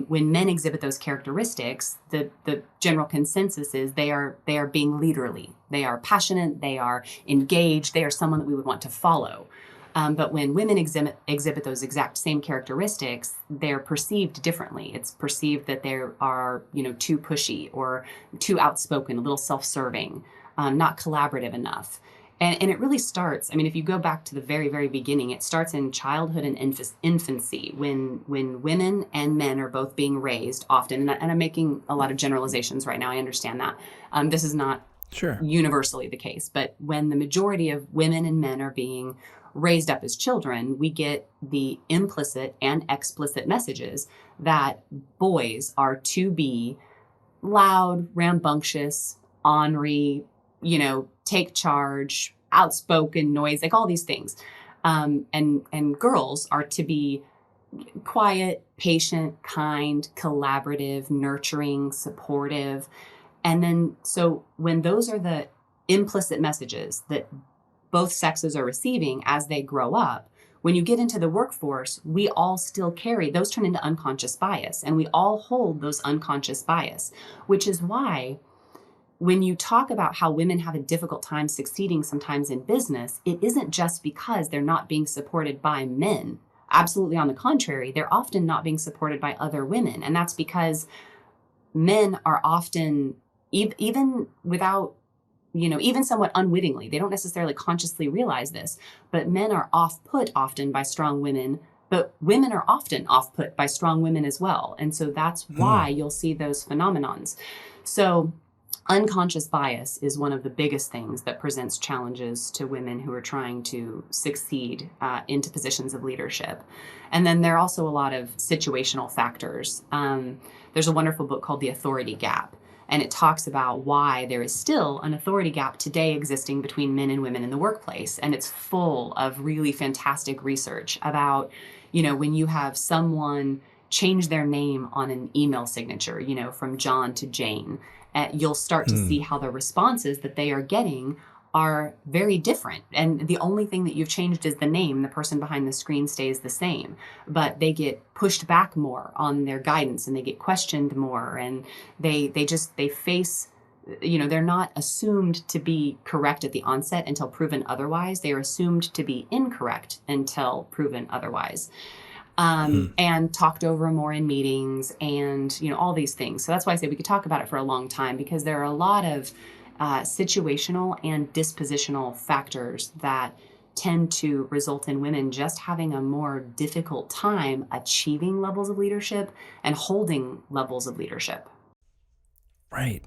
When men exhibit those characteristics, the general consensus is they are being leaderly. They are passionate, they are engaged, they are someone that we would want to follow. But when women exhibit those exact same characteristics, they're perceived differently. It's perceived that they are, too pushy or too outspoken, a little self-serving, not collaborative enough. And it really starts, if you go back to the very, very beginning, it starts in childhood and infancy when women and men are both being raised often. And I'm making a lot of generalizations right now. I understand that. This is not universally the case. But when the majority of women and men are being raised up as children, we get the implicit and explicit messages that boys are to be loud, rambunctious, ornery, take charge, outspoken, noise, like all these things. And girls are to be quiet, patient, kind, collaborative, nurturing, supportive. And then, so when those are the implicit messages that both sexes are receiving as they grow up, when you get into the workforce, we all still carry, those turn into unconscious bias, and we all hold those unconscious bias, which is why when you talk about how women have a difficult time succeeding sometimes in business, it isn't just because they're not being supported by men. Absolutely on the contrary, they're often not being supported by other women. And that's because men are often, even without, even somewhat unwittingly, they don't necessarily consciously realize this, but men are off-put often by strong women, but women are often off-put by strong women as well. And so that's why you'll see those phenomenons. So unconscious bias is one of the biggest things that presents challenges to women who are trying to succeed into positions of leadership. And then there are also a lot of situational factors. There's a wonderful book called The Authority Gap, and it talks about why there is still an authority gap today existing between men and women in the workplace. And it's full of really fantastic research about, when you have someone change their name on an email signature, from John to Jane, you'll start to see how the responses that they are getting are very different. And the only thing that you've changed is the name. The person behind the screen stays the same, but they get pushed back more on their guidance and they get questioned more. And they face, they're not assumed to be correct at the onset until proven otherwise. They are assumed to be incorrect until proven otherwise. And talked over more in meetings and, all these things. So that's why I say we could talk about it for a long time, because there are a lot of situational and dispositional factors that tend to result in women just having a more difficult time achieving levels of leadership and holding levels of leadership. Right.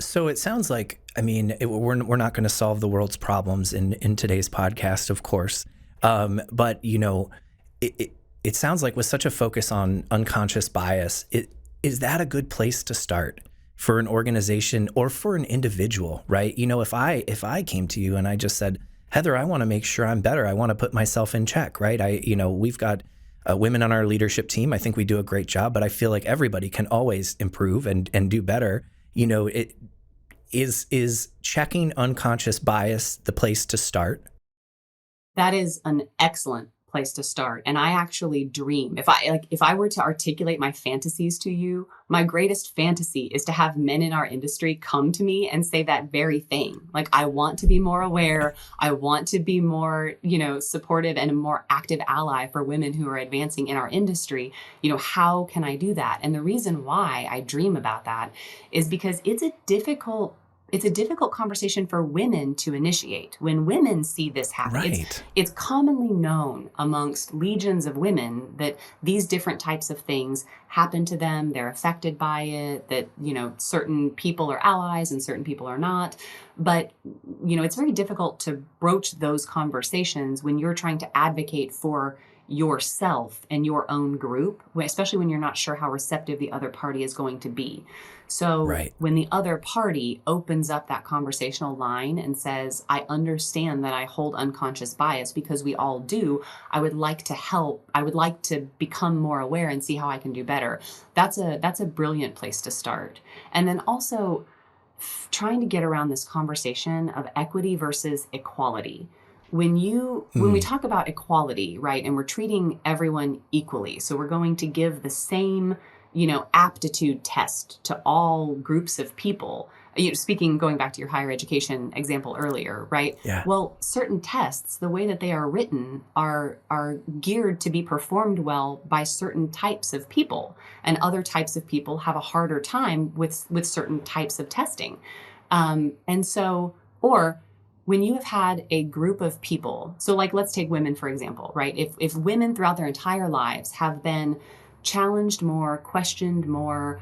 So it sounds like, we're not going to solve the world's problems in today's podcast, of course. But it sounds like with such a focus on unconscious bias, is that a good place to start for an organization or for an individual, right? If I came to you and I just said, Heather, I want to make sure I'm better. I want to put myself in check, right? We've got women on our leadership team. I think we do a great job, but I feel like everybody can always improve and do better. it is checking unconscious bias the place to start? That is an excellent place to start. And I actually dream. If I were to articulate my fantasies to you, my greatest fantasy is to have men in our industry come to me and say that very thing. Like, I want to be more aware. I want to be more, supportive and a more active ally for women who are advancing in our industry. How can I do that? And the reason why I dream about that is because it's a difficult conversation for women to initiate. When women see this happen, Right. it's commonly known amongst legions of women that these different types of things happen to them. They're affected by it, that, certain people are allies and certain people are not. But, it's very difficult to broach those conversations when you're trying to advocate for yourself and your own group, especially when you're not sure how receptive the other party is going to be. So Right. when the other party opens up that conversational line and says, I understand that I hold unconscious bias, because we all do, I would like to help. I would like to become more aware and see how I can do better. That's a brilliant place to start. And then also trying to get around this conversation of equity versus equality. When we talk about equality, right, and we're treating everyone equally, so we're going to give the same, aptitude test to all groups of people. Going back to your higher education example earlier, right? Yeah. Well, certain tests, the way that they are written, are geared to be performed well by certain types of people, and other types of people have a harder time with certain types of testing, or when you have had a group of people, so like, let's take women, for example, right? If women throughout their entire lives have been challenged more, questioned more,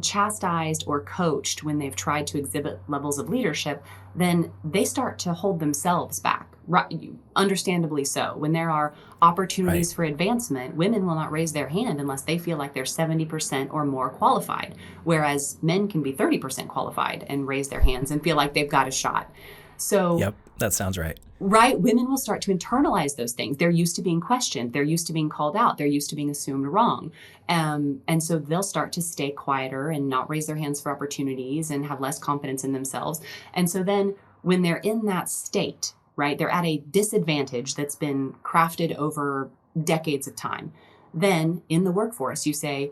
chastised or coached when they've tried to exhibit levels of leadership, then they start to hold themselves back. Right, understandably so. When there are opportunities for advancement, women will not raise their hand unless they feel like they're 70% or more qualified, whereas men can be 30% qualified and raise their hands and feel like they've got a shot. So, Yep, that sounds right. Right, women will start to internalize those things. They're used to being questioned. They're used to being called out. They're used to being assumed wrong. And so they'll start to stay quieter and not raise their hands for opportunities and have less confidence in themselves. And so then when they're in that state, right, they're at a disadvantage that's been crafted over decades of time. Then in the workforce, you say,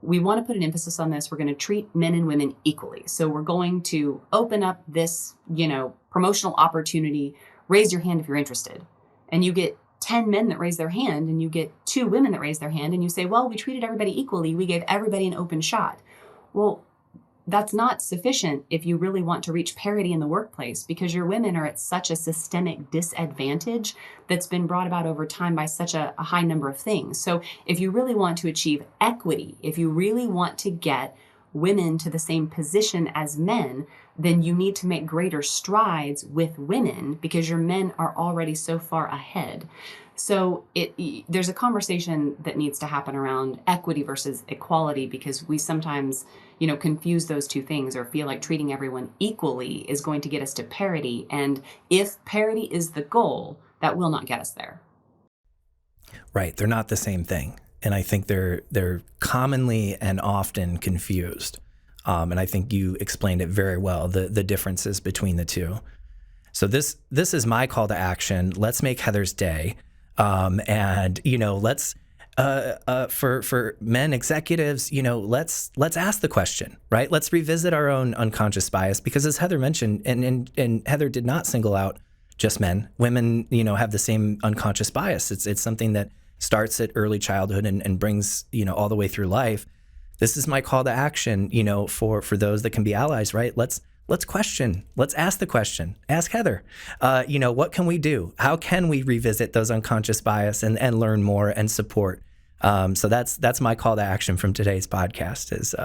we want to put an emphasis on this. We're going to treat men and women equally. So we're going to open up this, promotional opportunity. Raise your hand if you're interested. And you get 10 men that raise their hand, and you get 2 women that raise their hand, and you say, well, we treated everybody equally. We gave everybody an open shot. Well, that's not sufficient if you really want to reach parity in the workplace, because your women are at such a systemic disadvantage that's been brought about over time by such a high number of things. So if you really want to achieve equity, if you really want to get women to the same position as men, then you need to make greater strides with women, because your men are already so far ahead. So there's a conversation that needs to happen around equity versus equality, because we sometimes, confuse those two things, or feel like treating everyone equally is going to get us to parity. And if parity is the goal, that will not get us there. Right. They're not the same thing. And I think they're commonly and often confused. And I think you explained it very well, the differences between the two. So this is my call to action. Let's make Heather's day. And let's for men executives, let's ask the question, right? Let's revisit our own unconscious bias, because as Heather mentioned, and Heather did not single out just men. Women, have the same unconscious bias. It's something that starts at early childhood and brings, all the way through life. This is my call to action, for those that can be allies, right? Let's question. Let's ask the question. Ask Heather, what can we do? How can we revisit those unconscious bias and learn more and support? So that's my call to action from today's podcast is,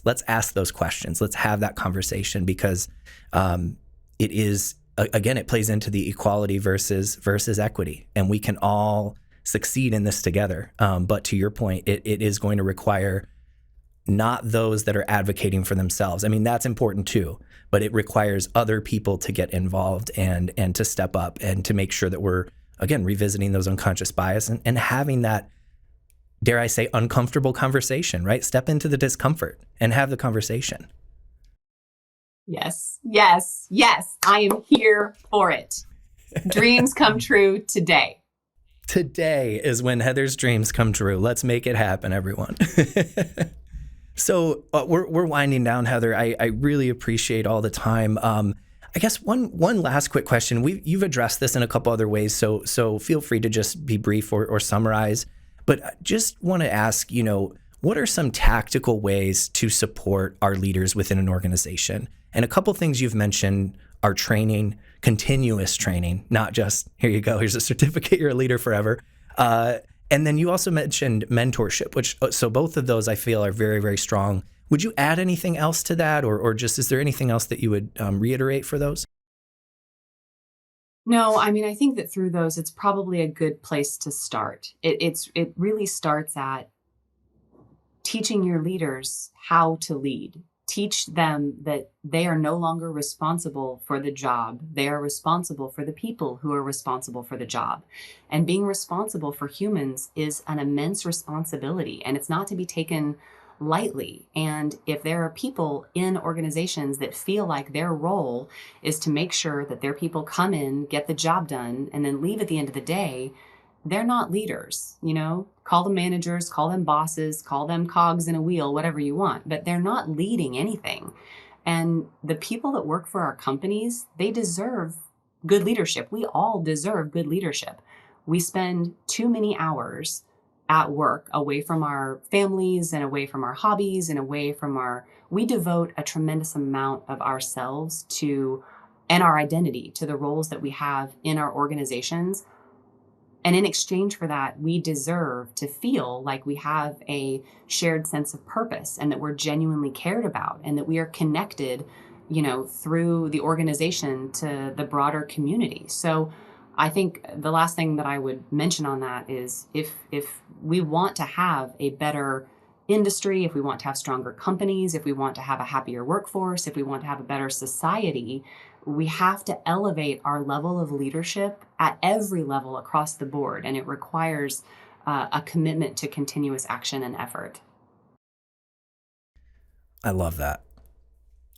let's ask those questions. Let's have that conversation, because it is, again, it plays into the equality versus equity, and we can all succeed in this together. But to your point, it is going to require not those that are advocating for themselves. I mean, that's important too, but it requires other people to get involved and to step up and to make sure that we're, again, revisiting those unconscious bias and having that dare I say, uncomfortable conversation, right? Step into the discomfort and have the conversation. Yes, yes, yes. I am here for it. Dreams come true today. Today is when Heather's dreams come true. Let's make it happen, everyone. So we're winding down, Heather. I really appreciate all the time. I guess one last quick question. You've addressed this in a couple other ways, so feel free to just be brief or summarize. But I just want to ask, what are some tactical ways to support our leaders within an organization? And a couple things you've mentioned are training, continuous training, not just, here you go, here's a certificate, you're a leader forever. And then you also mentioned mentorship, which, so both of those I feel are very, very strong. Would you add anything else to that? Or just, is there anything else that you would reiterate for those? No, I mean, I think that through those, it's probably a good place to start. It really starts at teaching your leaders how to lead. Teach them that they are no longer responsible for the job. They are responsible for the people who are responsible for the job. And being responsible for humans is an immense responsibility, and it's not to be taken lightly. And if there are people in organizations that feel like their role is to make sure that their people come in, get the job done, and then leave at the end of the day, they're not leaders. Call them managers, call them bosses, call them cogs in a wheel, whatever you want, but they're not leading anything. And the people that work for our companies, they deserve good leadership. We all deserve good leadership. We spend too many hours at work away from our families and away from our hobbies and we devote a tremendous amount of ourselves to, and our identity to, the roles that we have in our organizations. And in exchange for that, we deserve to feel like we have a shared sense of purpose and that we're genuinely cared about and that we are connected, through the organization to the broader community. So I think the last thing that I would mention on that is if we want to have a better industry, if we want to have stronger companies, if we want to have a happier workforce, if we want to have a better society, we have to elevate our level of leadership at every level across the board. And it requires a commitment to continuous action and effort. I love that.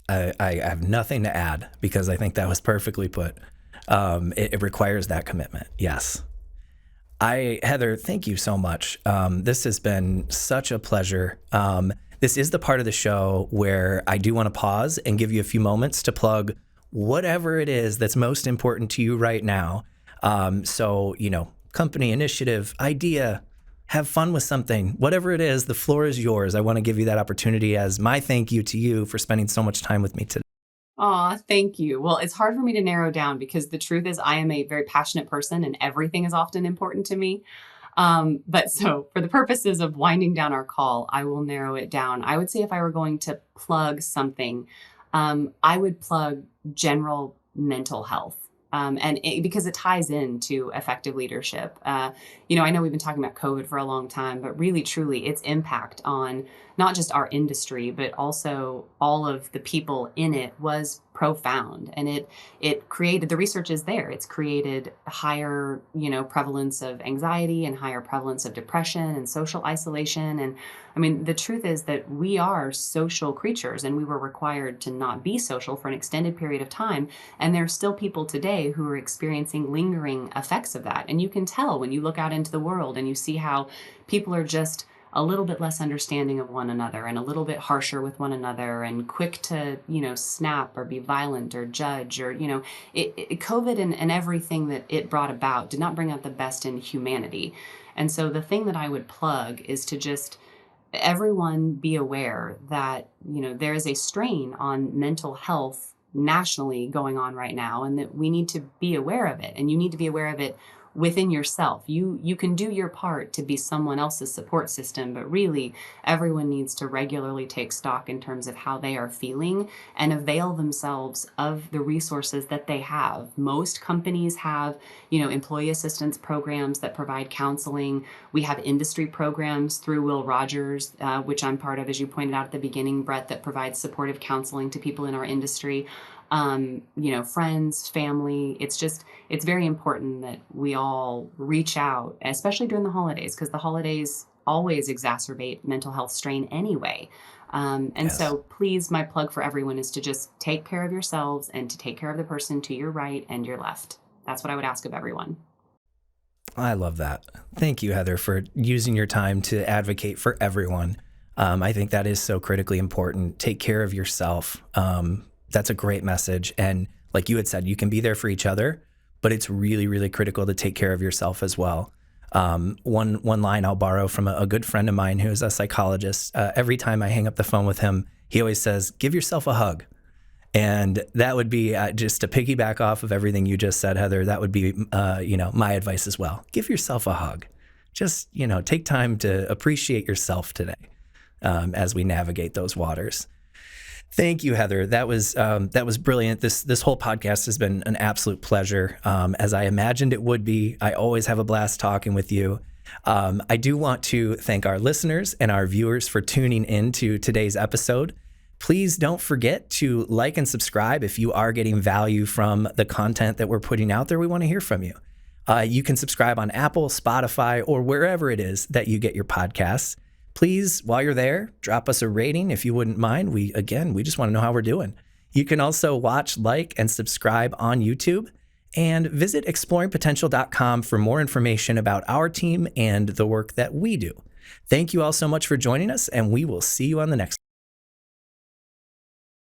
I have nothing to add because I think that was perfectly put. It requires that commitment. Yes. Heather, thank you so much. This has been such a pleasure. This is the part of the show where I do want to pause and give you a few moments to plug whatever it is that's most important to you right now. So, company, initiative, idea, have fun with something, whatever it is, the floor is yours. I want to give you that opportunity as my thank you to you for spending so much time with me today. Aw, thank you. Well, it's hard for me to narrow down because the truth is I am a very passionate person and everything is often important to me. But so for the purposes of winding down our call, I will narrow it down. I would say if I were going to plug something, I would plug general mental health. Because it ties into effective leadership. I know we've been talking about COVID for a long time, but really, truly, its impact on not just our industry, but also all of the people in it was profound. And it created, the research is there. It's created higher, prevalence of anxiety and higher prevalence of depression and social isolation. And I mean, the truth is that we are social creatures and we were required to not be social for an extended period of time. And there are still people today who are experiencing lingering effects of that. And you can tell when you look out into the world and you see how people are just a little bit less understanding of one another and a little bit harsher with one another and quick to, snap or be violent or judge or, COVID and everything that it brought about did not bring out the best in humanity. And so the thing that I would plug is to just everyone be aware that, there is a strain on mental health nationally going on right now, and that we need to be aware of it. And you need to be aware of it within yourself. You can do your part to be someone else's support system, but really everyone needs to regularly take stock in terms of how they are feeling and avail themselves of the resources that they have. Most companies have, employee assistance programs that provide counseling. We have industry programs through Will Rogers, which I'm part of, as you pointed out at the beginning, Brett, that provides supportive counseling to people in our industry. Friends, family. It's very important that we all reach out, especially during the holidays, because the holidays always exacerbate mental health strain anyway. And Yes. so, please, my plug for everyone is to just take care of yourselves and to take care of the person to your right and your left. That's what I would ask of everyone. I love that. Thank you, Heather, for using your time to advocate for everyone. I think that is so critically important. Take care of yourself. That's a great message. And like you had said, you can be there for each other, but it's really, really critical to take care of yourself as well. One line I'll borrow from a good friend of mine who is a psychologist. Every time I hang up the phone with him, he always says, "Give yourself a hug." And that would be just to piggyback off of everything you just said, Heather. That would be, my advice as well. Give yourself a hug. Just, take time to appreciate yourself today as we navigate those waters. Thank you, Heather. That was brilliant. This whole podcast has been an absolute pleasure, as I imagined it would be. I always have a blast talking with you. I do want to thank our listeners and our viewers for tuning in to today's episode. Please don't forget to like and subscribe if you are getting value from the content that we're putting out there. We want to hear from you. You can subscribe on Apple, Spotify, or wherever it is that you get your podcasts. Please, while you're there, drop us a rating if you wouldn't mind. We just want to know how we're doing. You can also watch, like, and subscribe on YouTube, and visit exploringpotential.com for more information about our team and the work that we do. Thank you all so much for joining us, and we will see you on the next